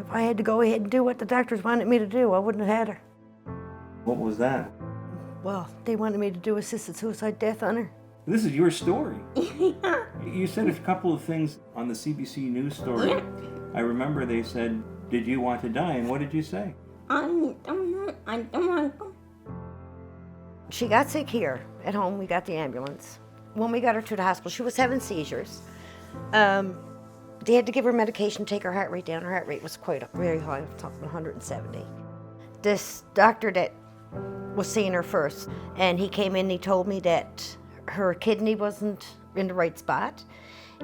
If I had to go ahead and do what the doctors wanted me to do, I wouldn't have had her. What was that? Well, they wanted me to do assisted suicide death on her. This is your story. You said a couple of things on the CBC News story. I remember they said, did you want to die? And what did you say? I don't want to. She got sick here at home. We got the ambulance. When we got her to the hospital, she was having seizures. They had to give her medication, take her heart rate down. Her heart rate was very high, something 170. This doctor that was seeing her first, and he came in and he told me that her kidney wasn't in the right spot.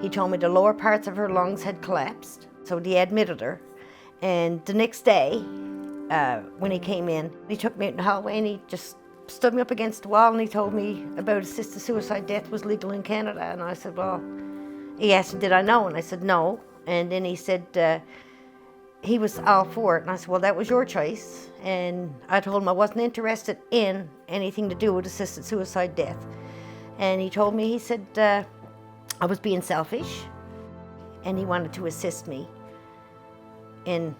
He told me the lower parts of her lungs had collapsed, so they admitted her. And the next day, when he came in, he took me out in the hallway and he just stood me up against the wall and he told me about assisted suicide death was legal in Canada. And I said, well, he asked me, did I know? And I said, no. And then he said he was all for it. And I said, well, that was your choice. And I told him I wasn't interested in anything to do with assisted suicide death. And he told me, he said, I was being selfish and he wanted to assist me in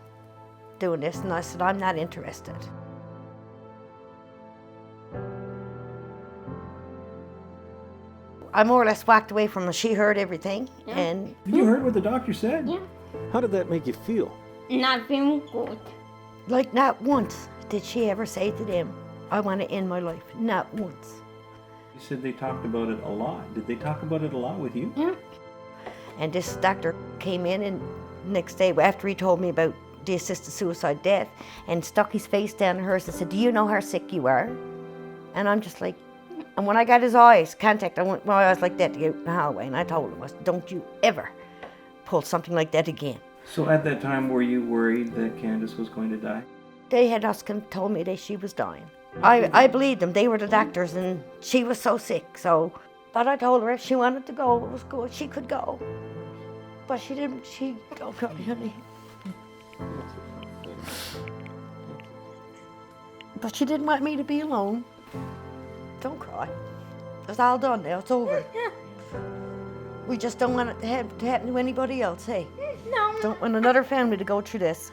doing this. And I said, I'm not interested. I more or less walked away from her. She heard everything. Yeah. And You heard what the doctor said? Yeah. How did that make you feel? Not feeling good. like not once did she ever say to them, I want to end my life. Not once. You said they talked about it a lot. Did they talk about it a lot with you? Yeah. And this doctor came in and next day after he told me about the assisted suicide death and stuck his face down in hers and said, do you know how sick you are? And I'm just like, and when I got his eyes contact, I went my eyes like that to get out in the hallway, and I told him, I said, don't you ever pull something like that again. So at that time, were you worried that Candace was going to die? They had told me that she was dying. I believed them. They were the doctors, and she was so sick. So, but I told her if she wanted to go, it was good. She could go. But she didn't. Don't cry, honey. But she didn't want me to be alone. Don't cry. It's all done now. It's over. We just don't want it to happen to anybody else, hey? No. Don't want another family to go through this.